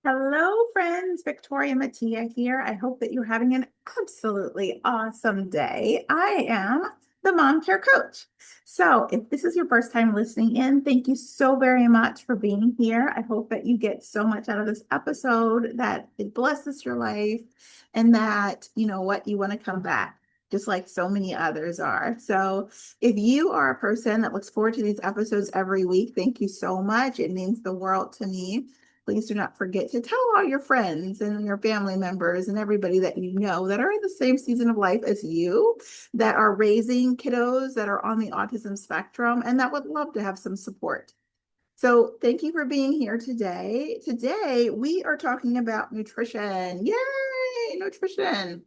Hello, friends. Victoria.matea here. I hope that you're having an absolutely awesome day. I am the mom care coach. So, if this is your first time listening in, thank you so very much for being here. I hope that you get so much out of this episode, that it blesses your life, and that you know what, you want to come back. Just like so many others are. So, if you are a person that looks forward to these episodes every week, thank you so much. It means the world to me. Please do not forget to tell all your friends and your family members and everybody that you know that are in the same season of life as you, that are raising kiddos that are on the autism spectrum and that would love to have some support. So, thank you for being here today. Today, we are talking about nutrition. Yay, nutrition.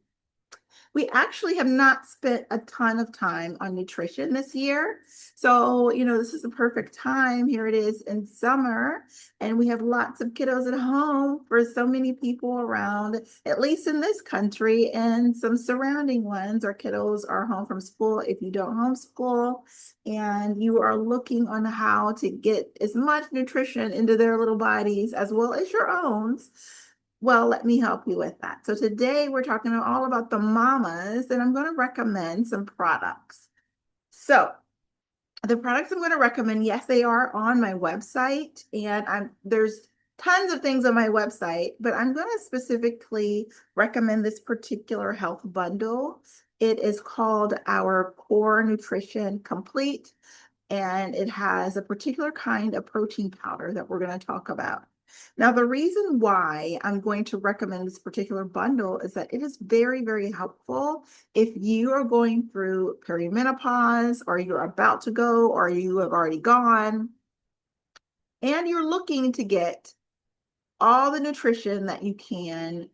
We actually have not spent a ton of time on nutrition this year. So, this is the perfect time. Here it is in summer, and we have lots of kiddos at home for so many people around, at least in this country and some surrounding ones. Our kiddos are home from school if you don't homeschool, and you are looking on how to get as much nutrition into their little bodies as well as your own. Well, let me help you with that. So today we're talking all about the mamas, and I'm going to recommend some products. So the products I'm going to recommend, yes, they are on my website, and there's tons of things on my website, but I'm going to specifically recommend this particular health bundle. It is called our Core Nutrition Complete, and it has a particular kind of protein powder that we're going to talk about. Now, the reason why I'm going to recommend this particular bundle is that it is very, very helpful if you are going through perimenopause, or you're about to go, or you have already gone, and you're looking to get all the nutrition that you can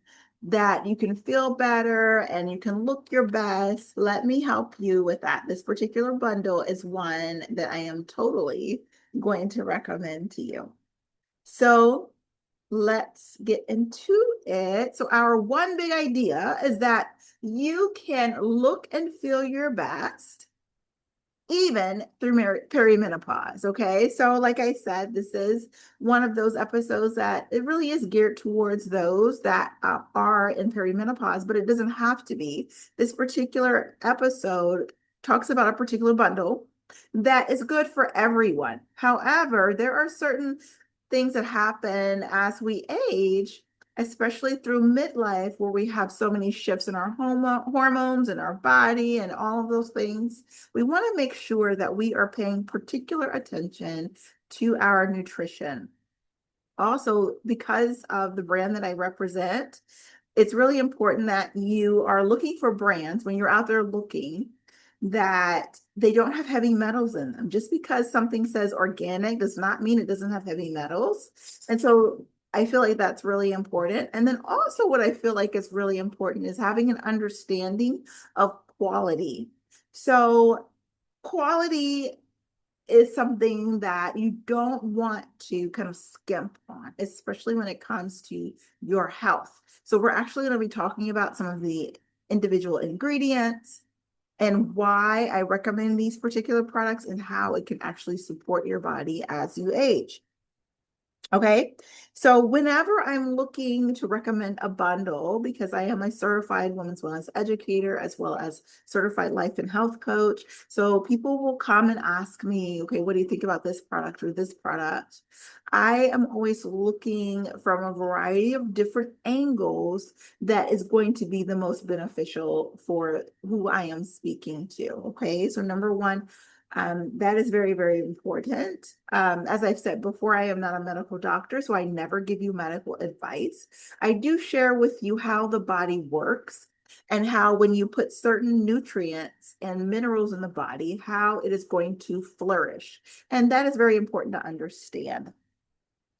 feel better and you can look your best. Let me help you with that. This particular bundle is one that I am totally going to recommend to you. So let's get into it. So our one big idea is that you can look and feel your best even through perimenopause. Okay. So, like I said, this is one of those episodes that it really is geared towards those that are in perimenopause, but it doesn't have to be. This particular episode talks about a particular bundle that is good for everyone. However, there are certain things that happen as we age, especially through midlife, where we have so many shifts in our hormones and our body and all of those things. We want to make sure that we are paying particular attention to our nutrition. Also, because of the brand that I represent, it's really important that you are looking for brands when you're out there looking, that they don't have heavy metals in them. Just because something says organic does not mean it doesn't have heavy metals. And so I feel like that's really important. And then also, what I feel like is really important is having an understanding of quality. So, quality is something that you don't want to kind of skimp on, especially when it comes to your health. So, we're actually going to be talking about some of the individual ingredients and why I recommend these particular products and how it can actually support your body as you age. Okay, so whenever I'm looking to recommend a bundle, because I am a certified women's wellness educator as well as certified life and health coach, so people will come and ask me, okay, what do you think about this product or this product? I am always looking from a variety of different angles that is going to be the most beneficial for who I am speaking to. Okay, so number one, that is very, very important. As I've said before, I am not a medical doctor, so I never give you medical advice. I do share with you how the body works and how when you put certain nutrients and minerals in the body, how it is going to flourish. And that is very important to understand.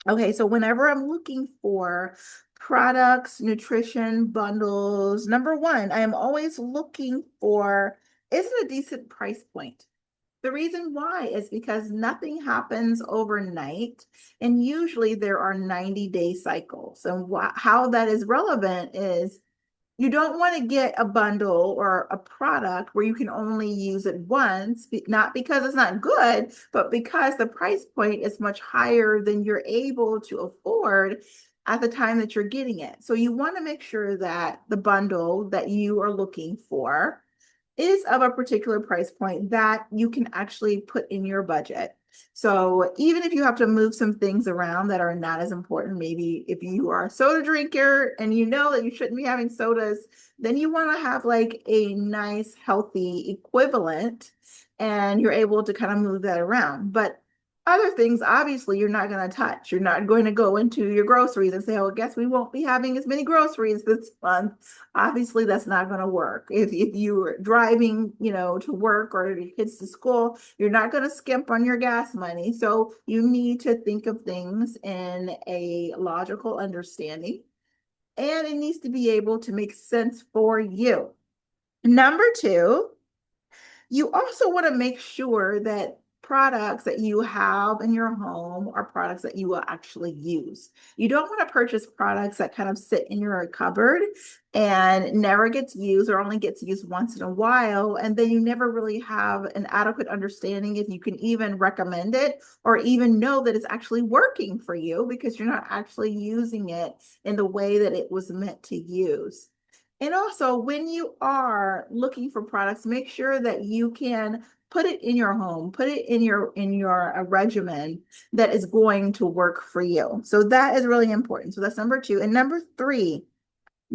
Okay, so whenever I'm looking for products, nutrition, bundles, number one, I am always looking for, is it a decent price point? The reason why is because nothing happens overnight, and usually there are 90-day cycles. And how that is relevant is you don't want to get a bundle or a product where you can only use it once, not because it's not good, but because the price point is much higher than you're able to afford. at the time that you're getting it. So you want to make sure that the bundle that you are looking for is of a particular price point that you can actually put in your budget. So even if you have to move some things around that are not as important, maybe if you are a soda drinker and you know that you shouldn't be having sodas, then you want to have like a nice, healthy equivalent and you're able to kind of move that around. But other things, obviously, you're not going to touch. You're not going to go into your groceries and say, oh, I guess we won't be having as many groceries this month. Obviously, that's not going to work. If you're driving, to work or your kids to school, you're not going to skimp on your gas money. So you need to think of things in a logical understanding, and it needs to be able to make sense for you. Number two, you also want to make sure that products that you have in your home are products that you will actually use. You don't want to purchase products that kind of sit in your cupboard and never gets used or only gets used once in a while. And then you never really have an adequate understanding if you can even recommend it or even know that it's actually working for you because you're not actually using it in the way that it was meant to use. And also, when you are looking for products, make sure that you can put it in your home, put it in your regimen that is going to work for you. So that is really important. So that's number two. And number three,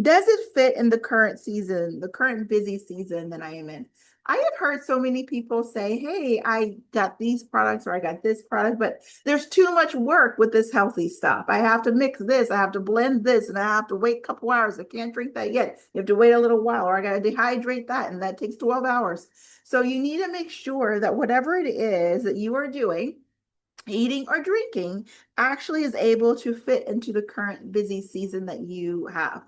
does it fit in the current season, the current busy season that I am in? I have heard so many people say, hey, I got these products or I got this product, but there's too much work with this healthy stuff. I have to mix this, I have to blend this, and I have to wait a couple hours. I can't drink that yet. You have to wait a little while, or I got to dehydrate that, and that takes 12 hours. So you need to make sure that whatever it is that you are doing, eating or drinking, actually is able to fit into the current busy season that you have.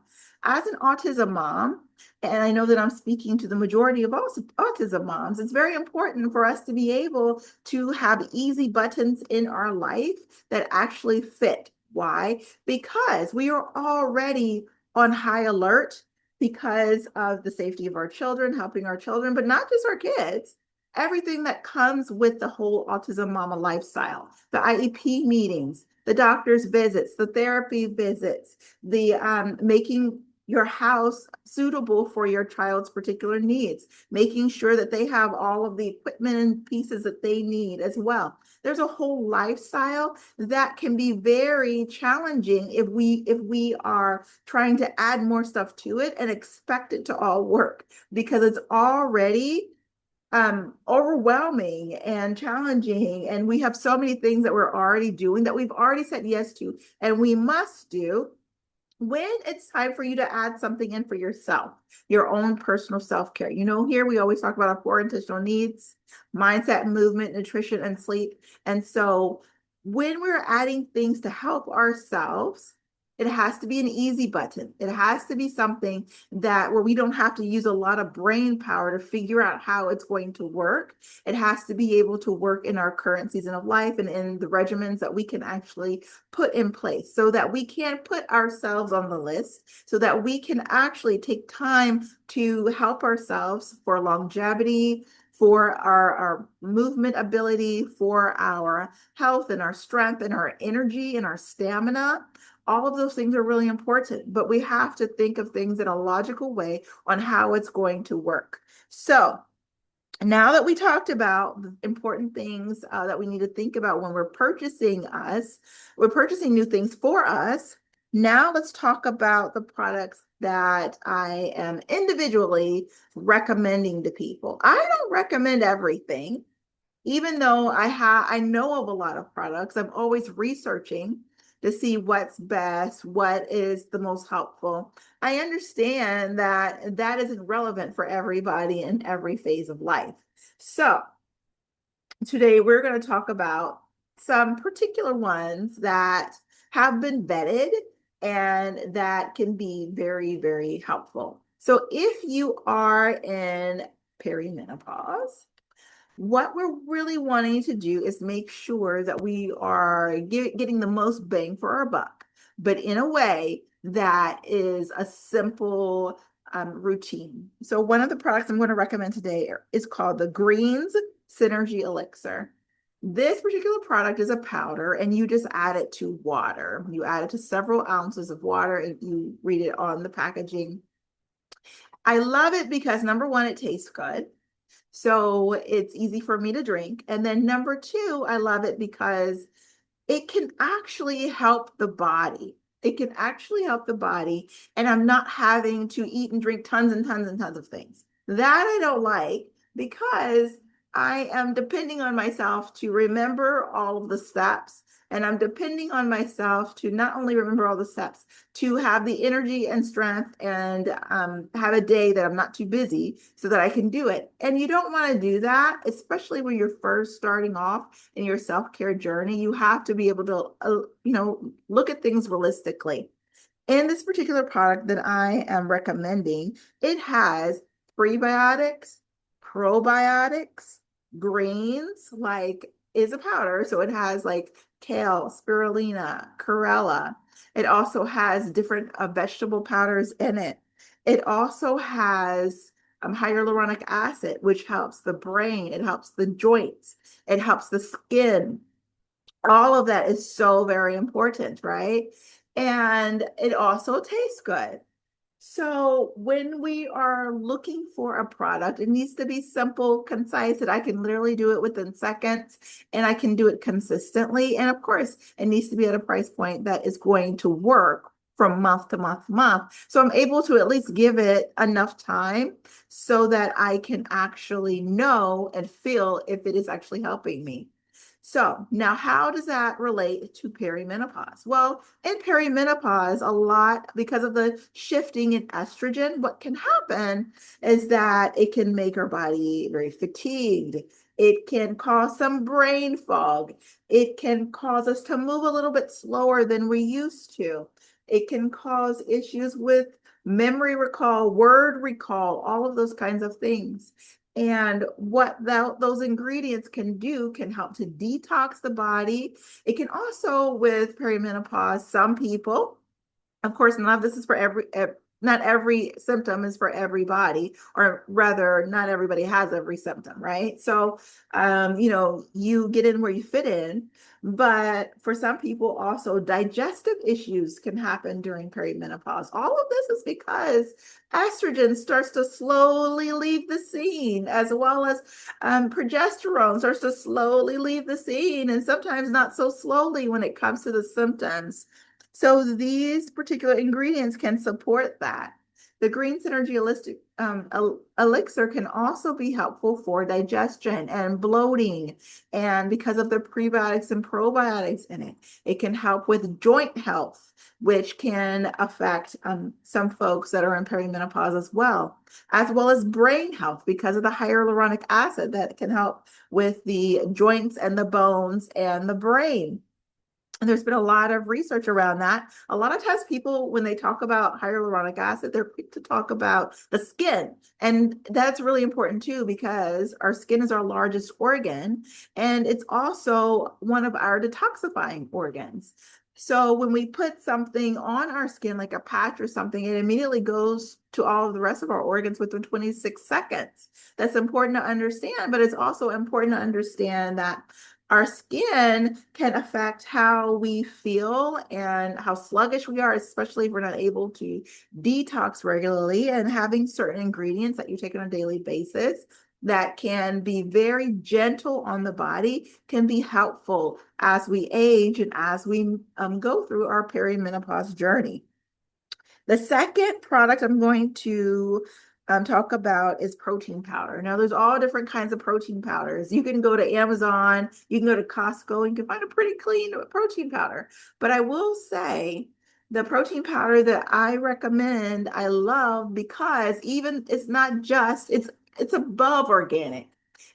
As an autism mom, and I know that I'm speaking to the majority of autism moms, it's very important for us to be able to have easy buttons in our life that actually fit. Why? Because we are already on high alert because of the safety of our children, helping our children, but not just our kids, everything that comes with the whole autism mama lifestyle, the IEP meetings, the doctor's visits, the therapy visits, the making your house suitable for your child's particular needs, making sure that they have all of the equipment and pieces that they need as well. There's a whole lifestyle that can be very challenging if we are trying to add more stuff to it and expect it to all work because it's already overwhelming and challenging. And we have so many things that we're already doing that we've already said yes to, and we must do. When it's time for you to add something in for yourself, your own personal self-care. Here we always talk about our four intentional needs: mindset, movement, nutrition, and sleep. And so when we're adding things to help ourselves, it has to be an easy button. It has to be something that where we don't have to use a lot of brain power to figure out how it's going to work. It has to be able to work in our current season of life and in the regimens that we can actually put in place so that we can put ourselves on the list, so that we can actually take time to help ourselves for longevity, for our movement ability, for our health and our strength and our energy and our stamina. All of those things are really important, but we have to think of things in a logical way on how it's going to work. So now that we talked about the important things that we need to think about when we're purchasing new things for us. Now let's talk about the products that I am individually recommending to people. I don't recommend everything, even though I know of a lot of products. I'm always researching to see what's best, what is the most helpful. I understand that that isn't relevant for everybody in every phase of life. So today we're going to talk about some particular ones that have been vetted and that can be very, very helpful. So if you are in perimenopause, what we're really wanting to do is make sure that we are getting the most bang for our buck, but in a way that is a simple routine. So one of the products I'm going to recommend today is called the Greens Synergy Elixir. This particular product is a powder, and you just add it to water. You add it to several ounces of water, and you read it on the packaging. I love it because number one, it tastes good. So it's easy for me to drink. And then number two, I love it because it can actually help the body. It can actually help the body, and I'm not having to eat and drink tons and tons and tons of things. That I don't like because I am depending on myself to remember all of the steps. And I'm depending on myself to not only remember all the steps, to have the energy and strength and have a day that I'm not too busy so that I can do it. And you don't want to do that, especially when you're first starting off in your self-care journey. You have to be able to, look at things realistically. In this particular product that I am recommending, it has prebiotics, probiotics, greens, like is a powder. So it has like kale, spirulina, chlorella. It also has different vegetable powders in it. It also has hyaluronic acid, which helps the brain. It helps the joints. It helps the skin. All of that is so very important, right? And it also tastes good. So when we are looking for a product, it needs to be simple, concise, that I can literally do it within seconds and I can do it consistently. And of course, it needs to be at a price point that is going to work from month to month to month. So I'm able to at least give it enough time so that I can actually know and feel if it is actually helping me. So now how does that relate to perimenopause? Well, in perimenopause, a lot because of the shifting in estrogen, what can happen is that it can make our body very fatigued. It can cause some brain fog. It can cause us to move a little bit slower than we used to. It can cause issues with memory recall, word recall, all of those kinds of things. And what those ingredients can do can help to detox the body. It can also, with perimenopause, some people, of course, none of this is for not every symptom is for everybody, or rather, not everybody has every symptom, right? So, you get in where you fit in. But for some people, also digestive issues can happen during perimenopause. All of this is because estrogen starts to slowly leave the scene, as well as progesterone starts to slowly leave the scene, and sometimes not so slowly when it comes to the symptoms. So these particular ingredients can support that. The green synergy elixir can also be helpful for digestion and bloating. And because of the prebiotics and probiotics in it, it can help with joint health, which can affect some folks that are in perimenopause as well as brain health because of the hyaluronic acid that can help with the joints and the bones and the brain. And there's been a lot of research around that. A lot of times people, when they talk about hyaluronic acid, they're quick to talk about the skin. And that's really important too, because our skin is our largest organ, and it's also one of our detoxifying organs. So when we put something on our skin, like a patch or something, it immediately goes to all of the rest of our organs within 26 seconds. That's important to understand, but it's also important to understand that our skin can affect how we feel and how sluggish we are, especially if we're not able to detox regularly. And having certain ingredients that you take on a daily basis that can be very gentle on the body can be helpful as we age and as we go through our perimenopause journey. The second product I'm going to talk about is protein powder. Now, there's all different kinds of protein powders. You can go to Amazon, you can go to Costco, and you can find a pretty clean protein powder. But I will say the protein powder that I recommend, I love because even it's not just, it's above organic.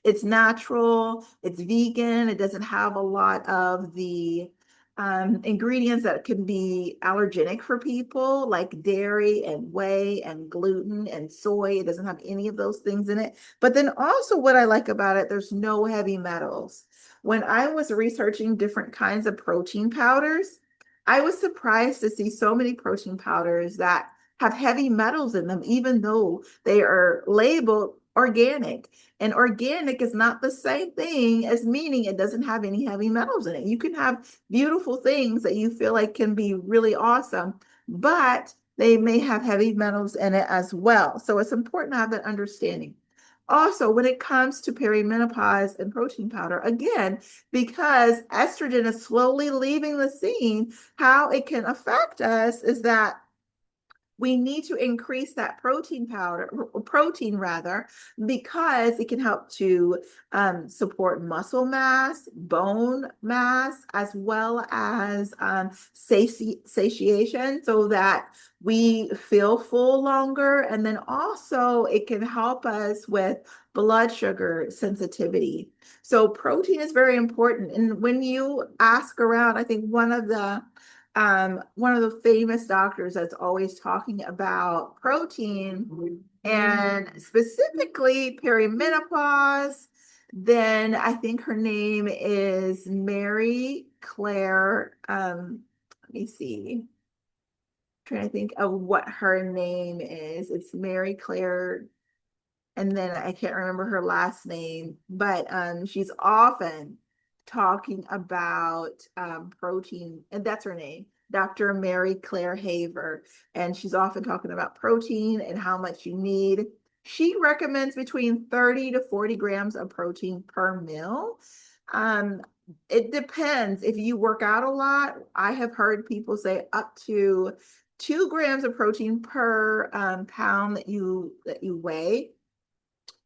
It's natural, it's vegan, it doesn't have a lot of the ingredients that can be allergenic for people, like dairy and whey and gluten and soy. It doesn't have any of those things in it. But then also, what I like about it, there's no heavy metals. When I was researching different kinds of protein powders, I was surprised to see so many protein powders that have heavy metals in them, even though they are labeled organic. And organic is not the same thing as meaning it doesn't have any heavy metals in it. You can have beautiful things that you feel like can be really awesome, but they may have heavy metals in it as well. So it's important to have that understanding. Also, when it comes to perimenopause and protein powder, again, because estrogen is slowly leaving the scene, how it can affect us is that we need to increase that protein rather, because it can help to support muscle mass, bone mass, as well as satiation so that we feel full longer. And then also it can help us with blood sugar sensitivity. So protein is very important. And when you ask around, I think one of the famous doctors that's always talking about protein and specifically perimenopause. Then I think her name is Mary Claire. Let me see. I'm trying to think of what her name is. It's Mary Claire, and then I can't remember her last name, but she's often talking about protein, and that's her name, Dr. Mary Claire Haver, and she's often talking about protein and how much you need. She recommends between 30 to 40 grams of protein per meal. Um, it depends. If you work out a lot, I have heard people say up to 2 grams of protein per pound that you weigh,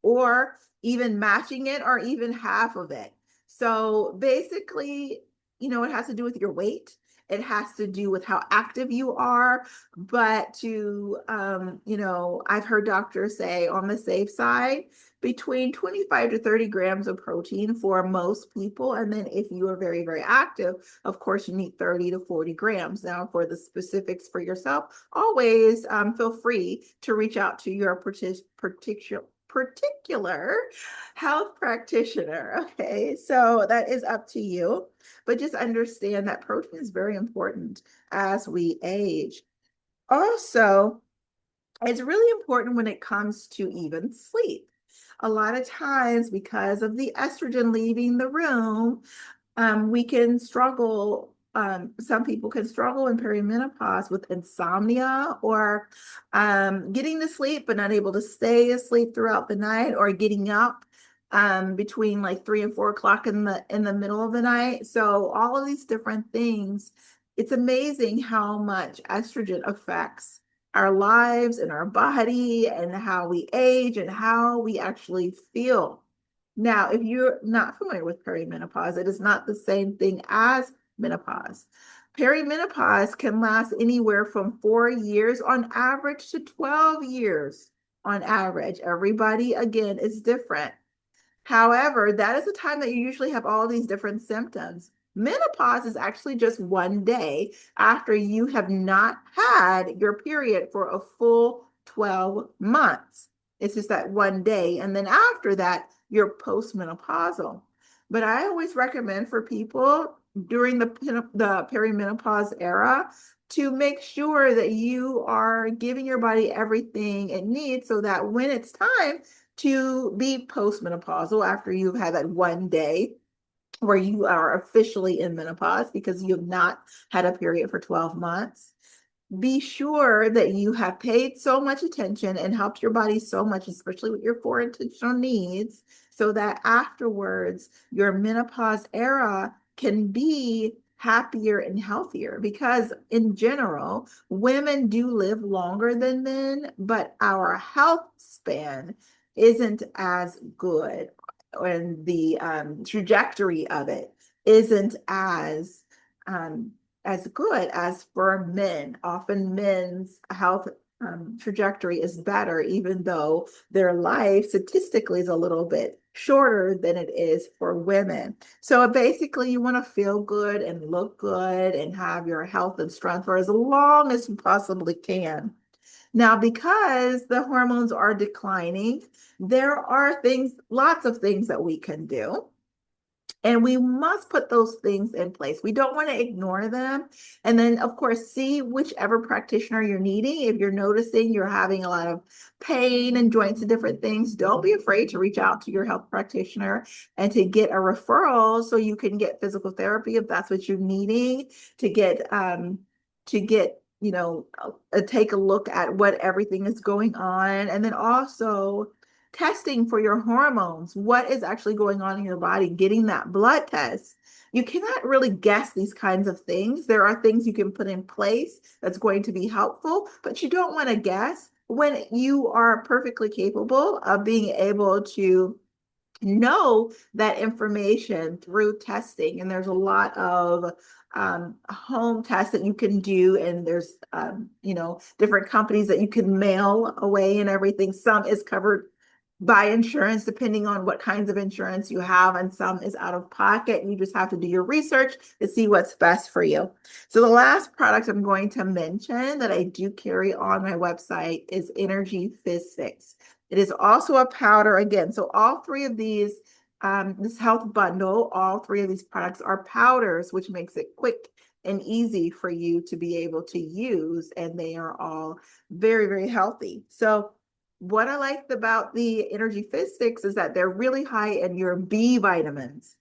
or even matching it or even half of it. So basically, it has to do with your weight. It has to do with how active you are. But I've heard doctors say on the safe side, between 25 to 30 grams of protein for most people. And then if you are very, very active, of course, you need 30 to 40 grams. Now, for the specifics for yourself, always feel free to reach out to your particular health practitioner. Okay, so that is up to you, but just understand that protein is very important as we age. Also, it's really important when it comes to even sleep. A lot of times, because of the estrogen leaving the room, we can struggle. Some people can struggle in perimenopause with insomnia, or getting to sleep but not able to stay asleep throughout the night, or getting up between like 3 and 4 o'clock in the middle of the night. So all of these different things, it's amazing how much estrogen affects our lives and our body and how we age and how we actually feel. Now, if you're not familiar with perimenopause, it is not the same thing as menopause. Perimenopause can last anywhere from 4 years on average to 12 years on average. Everybody, again, is different. However, that is the time that you usually have all these different symptoms. Menopause is actually just one day after you have not had your period for a full 12 months. It's just that one day. And then after that, you're postmenopausal. But I always recommend for people during the perimenopause era to make sure that you are giving your body everything it needs so that when it's time to be postmenopausal, after you've had that one day where you are officially in menopause because you have not had a period for 12 months, be sure that you have paid so much attention and helped your body so much, especially with your four intentional needs, so that afterwards your menopause era can be happier and healthier. Because in general, women do live longer than men, but our health span isn't as good, and the trajectory of it isn't as good as for men. Often men's health trajectory is better, even though their life statistically is a little bit shorter than it is for women. So basically, you want to feel good and look good and have your health and strength for as long as you possibly can. Now, because the hormones are declining, there are lots of things that we can do. And we must put those things in place. We don't want to ignore them. And then, of course, see whichever practitioner you're needing. If you're noticing you're having a lot of pain and joints and different things, don't be afraid to reach out to your health practitioner and to get a referral so you can get physical therapy if that's what you're needing to get take a look at what everything is going on. And then also testing for your hormones, what is actually going on in your body, getting that blood test. You cannot really guess these kinds of things. There are things you can put in place that's going to be helpful, but you don't want to guess when you are perfectly capable of being able to know that information through testing. And there's a lot of home tests that you can do, and there's different companies that you can mail away and everything. Some is covered by insurance depending on what kinds of insurance you have, and some is out of pocket. You just have to do your research to see what's best for you. So the last product I'm going to mention that I do carry on my website is Energy Fizz 6. It is also a powder again. So all three of these, this health bundle, all three of these products are powders, which makes it quick and easy for you to be able to use. And they are all very, very healthy. So what I liked about the Energy Fizz Sticks is that they're really high in your B vitamins.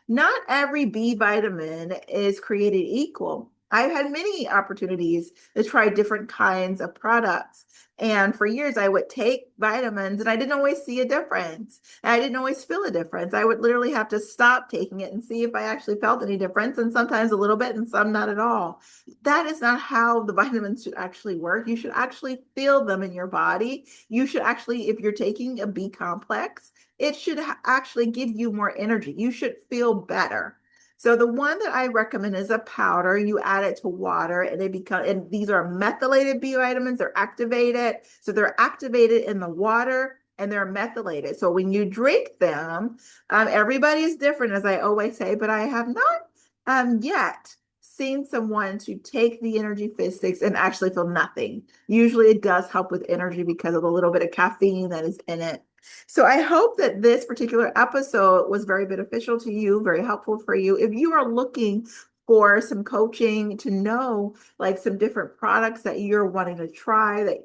Not every B vitamin is created equal. I've had many opportunities to try different kinds of products. And for years, I would take vitamins and I didn't always see a difference. I didn't always feel a difference. I would literally have to stop taking it and see if I actually felt any difference, and sometimes a little bit and some not at all. That is not how the vitamins should actually work. You should actually feel them in your body. You should actually, if you're taking a B complex, it should actually give you more energy. You should feel better. So the one that I recommend is a powder. You add it to water and and these are methylated B vitamins. They're activated. So they're activated in the water and they're methylated. So when you drink them, everybody is different, as I always say, but I have not yet seen someone to take the Energy Fizz Sticks and actually feel nothing. Usually it does help with energy because of the little bit of caffeine that is in it. So I hope that this particular episode was very beneficial to you, very helpful for you. If you are looking for some coaching to know like some different products that you're wanting to try, that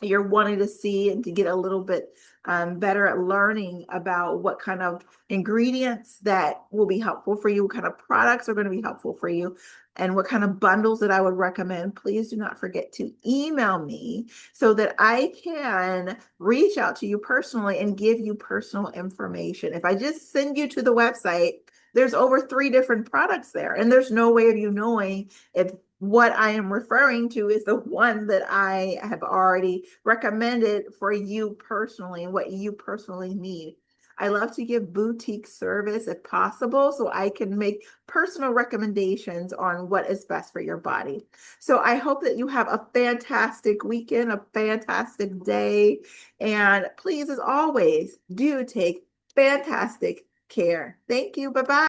you're wanting to see, and to get a little bit better at learning about what kind of ingredients that will be helpful for you, what kind of products are going to be helpful for you, and what kind of bundles that I would recommend, please do not forget to email me so that I can reach out to you personally and give you personal information. If I just send you to the website, there's over 3 different products there, and there's no way of you knowing if what I am referring to is the one that I have already recommended for you personally and what you personally need. I love to give boutique service if possible, so I can make personal recommendations on what is best for your body. So I hope that you have a fantastic weekend, a fantastic day, and please, as always, do take fantastic care. Thank you. Bye-bye.